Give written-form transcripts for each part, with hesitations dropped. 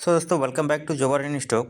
सो दोस्तों welcome back to Jobber in stock.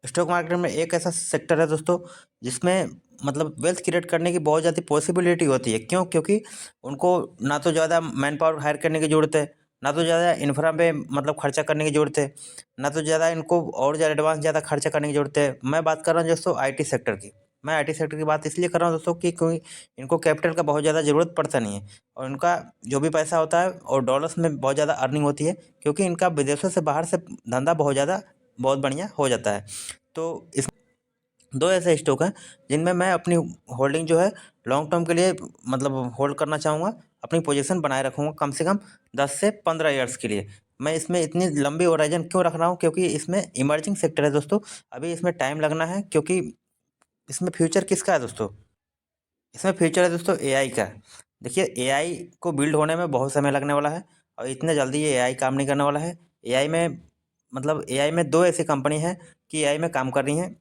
Stock market में एक ऐसा सेक्टर है दोस्तों जिसमें मतलब वेल्थ क्रिएट करने की बहुत ज़्यादा पॉसिबिलिटी होती है। क्यों? क्योंकि उनको ना तो ज़्यादा मैन पावर हायर करने की ज़रूरत है, ना तो ज़्यादा इंफ्रा पे मतलब खर्चा करने की ज़रूरत है, ना तो ज़्यादा इनको और ज़्यादा एडवांस ज़्यादा खर्चा करने की ज़रूरत है। मैं बात कर रहा हूँ दोस्तों आईटी सेक्टर की। मैं आईटी सेक्टर की बात इसलिए कर रहा हूँ दोस्तों कि कोई इनको कैपिटल का बहुत ज़्यादा ज़रूरत पड़ता नहीं है और इनका जो भी पैसा होता है और डॉलर्स में बहुत ज़्यादा अर्निंग होती है, क्योंकि इनका विदेशों से बाहर से धंधा बहुत बढ़िया हो जाता है। तो इस दो ऐसे स्टॉक हैं जिनमें मैं अपनी होल्डिंग जो है लॉन्ग टर्म के लिए मतलब होल्ड करना चाहूँगा, अपनी पोजीशन बनाए रखूँगा कम से कम 10 से 15 ईयर्स के लिए। मैं इसमें इतनी लंबी होराइजन क्यों रख रहा हूँ? क्योंकि इसमें इमर्जिंग सेक्टर है दोस्तों, अभी इसमें टाइम लगना है। क्योंकि इसमें फ्यूचर किसका है दोस्तों? इसमें फ्यूचर है दोस्तों एआई का। देखिए एआई को बिल्ड होने में बहुत समय लगने वाला है और इतने जल्दी ये एआई काम नहीं करने वाला है। एआई में मतलब एआई में दो ऐसी कंपनी हैं कि एआई में काम कर रही हैं,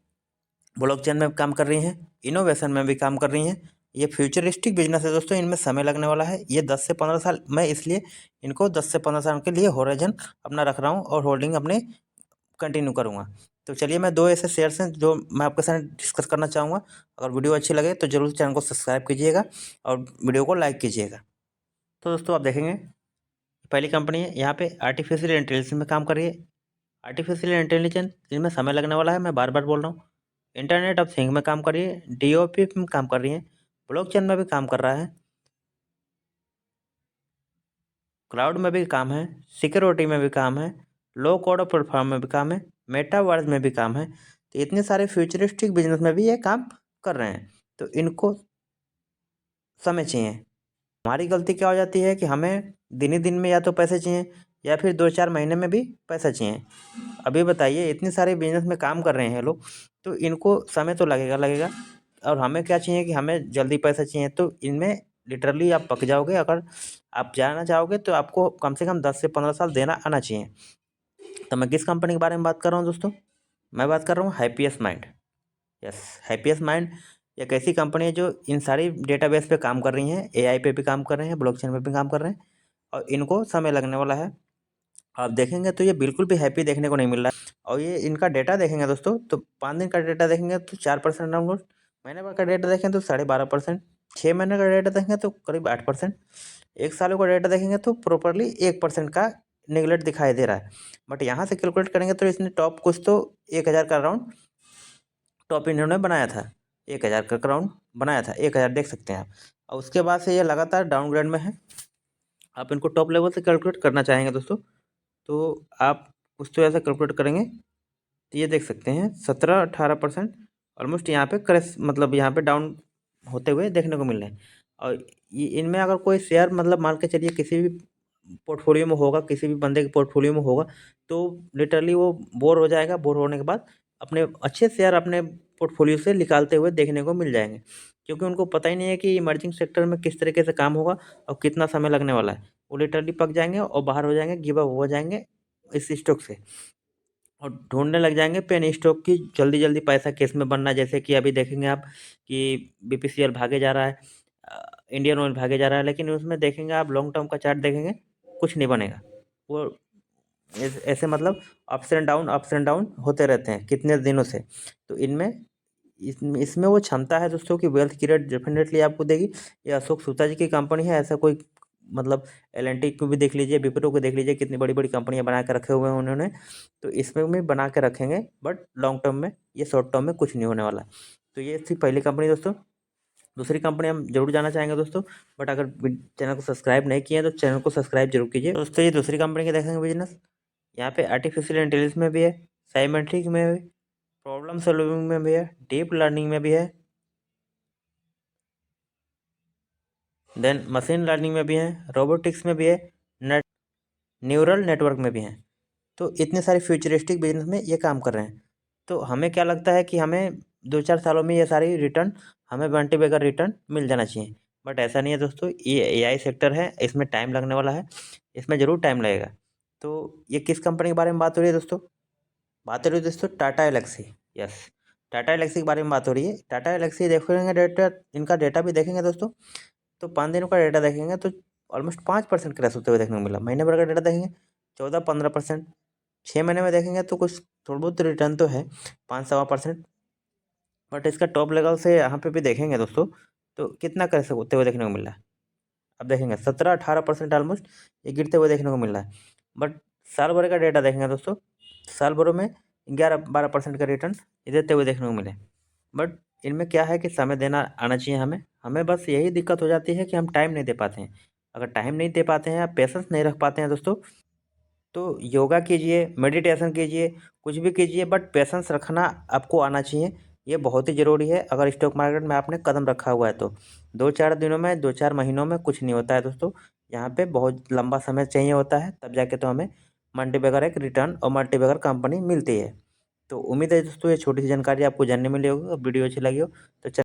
ब्लॉकचेन में काम कर रही हैं, इनोवेशन में भी काम कर रही हैं। ये फ्यूचरिस्टिक बिजनेस है दोस्तों, इनमें समय लगने वाला है। ये 10 से 15 साल, मैं इसलिए इनको 10 से 15 साल के लिए होराइजन अपना रख रहा हूँ और होल्डिंग अपनी कंटिन्यू करूँगा। तो चलिए मैं दो ऐसे शेयर्स हैं जो मैं आपके साथ डिस्कस करना चाहूँगा। अगर वीडियो अच्छी लगे तो ज़रूर चैनल को सब्सक्राइब कीजिएगा और वीडियो को लाइक कीजिएगा। तो दोस्तों आप देखेंगे पहली कंपनी है, यहाँ पे आर्टिफिशियल इंटेलिजेंस में काम कर रही है। आर्टिफिशियल इंटेलिजेंस इनमें समय लगने वाला है, मैं बार बार बोल रहा हूँ। इंटरनेट ऑफ थिंग में काम कर रही है, डीओपी में काम कर रही है, ब्लॉकचेन में भी काम कर रहा है, क्लाउड में भी काम है, सिक्योरिटी में भी काम है, लो कोड ऑफ प्लेटफॉर्म में भी काम है, मेटावर्स में भी काम है। तो इतने सारे फ्यूचरिस्टिक बिजनेस में भी ये काम कर रहे हैं। तो इनको समय चाहिए। हमारी गलती क्या हो जाती है कि हमें दिन ही दिन में या तो पैसे चाहिए या फिर 2-4 महीने में भी पैसा चाहिए। अभी बताइए इतने सारे बिजनेस में काम कर रहे हैं लोग, तो इनको समय तो लगेगा और हमें क्या चाहिए कि हमें जल्दी पैसा चाहिए। तो इनमें लिटरली आप पक जाओगे। अगर आप जाना चाहोगे तो आपको कम से कम 10 से 15 साल देना आना चाहिए। तो मैं किस कंपनी के बारे में बात कर रहा हूँ दोस्तों? मैं बात कर रहा हूँ happiest mind. Yes, happiest mind एक ऐसी कंपनी है जो इन सारी डेटाबेस पे काम कर रही हैं, एआई पे भी काम कर रहे हैं, ब्लॉकचेन पे भी काम कर रहे हैं और इनको समय लगने वाला है। आप देखेंगे तो ये बिल्कुल भी हैप्पी देखने को नहीं मिल रहा है। और ये इनका डेटा देखेंगे दोस्तों तो 5 दिन का डेटा देखेंगे तो 4% डाउनलोड, महीने भर का डेटा देखें तो 12.5%, 6 महीने का डेटा देखेंगे तो करीब 8%, 1 साल का डेटा देखेंगे तो प्रॉपरली 1% का निगलेक्ट दिखाई दे रहा है। बट यहाँ से कैलकुलेट करेंगे तो इसने टॉप कुछ तो 1000 का राउंड टॉप इन्होंने बनाया था, 1000 का राउंड बनाया था, 1000 देख सकते हैं आप। और उसके बाद से ये लगातार डाउनग्रेड में है। आप इनको टॉप लेवल से कैलकुलेट करना चाहेंगे दोस्तों तो आप कुछ तो ऐसा कैलकुलेट करेंगे तो ये देख सकते हैं 17-18% ऑलमोस्ट यहाँ पे क्रैश मतलब यहाँ पे डाउन होते हुए देखने को मिल रहे हैं। और ये इनमें अगर कोई शेयर मतलब मान के चलिए किसी भी पोर्टफोलियो में होगा, किसी भी बंदे के पोर्टफोलियो में होगा तो लिटरली वो बोर हो जाएगा। बोर होने के बाद अपने अच्छे शेयर अपने पोर्टफोलियो से निकालते हुए देखने को मिल जाएंगे, क्योंकि उनको पता ही नहीं है कि इमर्जिंग सेक्टर में किस तरीके से काम होगा और कितना समय लगने वाला है। वो लिटरली पक जाएंगे और बाहर हो जाएंगे, गिव अप हो जाएंगे इस स्टॉक से और ढूँढने लग जाएँगे पेनी स्टॉक की जल्दी-जल्दी पैसा किस में बनना है। जैसे कि अभी देखेंगे आप कि बीपीसीएल भागे जा रहा है, इंडियन ऑयल भागे जा रहा है, लेकिन उसमें देखेंगे आप लॉन्ग टर्म का चार्ट देखेंगे, कुछ नहीं बनेगा। वो ऐसे मतलब अप्स एंड डाउन होते रहते हैं कितने दिनों से। तो इसमें वो क्षमता है दोस्तों कि वेल्थ क्रिएट डेफिनेटली आपको देगी। ये अशोक सूता जी की कंपनी है, ऐसा कोई मतलब एल&टी को भी देख लीजिए, विप्रो को देख लीजिए, कितनी बड़ी-बड़ी कंपनियाँ बना के रखे हुए हैं उन्होंने। तो इसमें भी बना के रखेंगे बट लॉन्ग टर्म में, ये शॉर्ट टर्म में कुछ नहीं होने वाला। तो ये थी पहली कंपनी दोस्तों। दूसरी कंपनी हम जरूर जाना चाहेंगे दोस्तों, बट अगर चैनल को सब्सक्राइब नहीं किए तो चैनल को सब्सक्राइब जरूर कीजिए। तो दोस्तों ये दूसरी कंपनी के देखेंगे बिजनेस, यहाँ पे आर्टिफिशियल इंटेलिजेंस में भी है, साइमेट्रिक में भी, प्रॉब्लम सॉल्विंग में भी है, डीप लर्निंग में भी है, देन मशीन लर्निंग में भी है, रोबोटिक्स में भी है, नेट न्यूरल नेटवर्क में भी हैं। तो इतने सारे फ्यूचरिस्टिक बिजनेस में ये काम कर रहे हैं। तो हमें क्या लगता है कि हमें 2-4 सालों में ये सारी रिटर्न हमें बंटी बगैर रिटर्न मिल जाना चाहिए। बट ऐसा नहीं है दोस्तों, ये एआई सेक्टर है, इसमें टाइम लगने वाला है, इसमें ज़रूर टाइम लगेगा। तो ये किस कंपनी के बारे में बात हो रही है दोस्तों? बात हो रही है दोस्तों टाटा एलेक्सी। यस, टाटा एलेक्सी के बारे में बात हो रही है। टाटा एलेक्सी देखेंगे डेटा, इनका डेटा भी देखेंगे दोस्तों तो 5 दिनों का डेटा देखेंगे तो ऑलमोस्ट 5% क्रैश होते हुए देखने को मिला। महीने भर का डेटा देखेंगे 14-15%, 6 महीने में देखेंगे तो कुछ थोड़ा बहुत रिटर्न तो है 5-7%, बट इसका टॉप लेवल से यहाँ पे भी देखेंगे दोस्तों तो कितना कर सकते हुए देखने को मिल रहा है। अब देखेंगे 17-18% ऑलमोस्ट ये गिरते हुए देखने को मिल रहा है। बट साल भर का डेटा देखेंगे दोस्तों, साल भर में 11-12% का रिटर्न ये देते हुए देखने को मिले। बट इनमें क्या है कि समय देना आना चाहिए हमें। हमें बस यही दिक्कत हो जाती है कि हम टाइम नहीं दे पाते हैं। अगर टाइम नहीं दे पाते हैं या पेशेंस नहीं रख पाते हैं दोस्तों, तो योगा कीजिए, मेडिटेशन कीजिए, कुछ भी कीजिए, बट पेशेंस रखना आपको आना चाहिए। ये बहुत ही ज़रूरी है अगर स्टॉक मार्केट में आपने कदम रखा हुआ है तो। 2-4 दिनों में, 2-4 महीनों में कुछ नहीं होता है दोस्तों। यहाँ पे बहुत लंबा समय चाहिए होता है, तब जाके तो हमें मल्टीबैगर एक रिटर्न और मल्टीबैगर कंपनी मिलती है। तो उम्मीद है दोस्तों ये छोटी सी जानकारी आपको जानने मिली होगी और वीडियो अच्छी लगी हो तो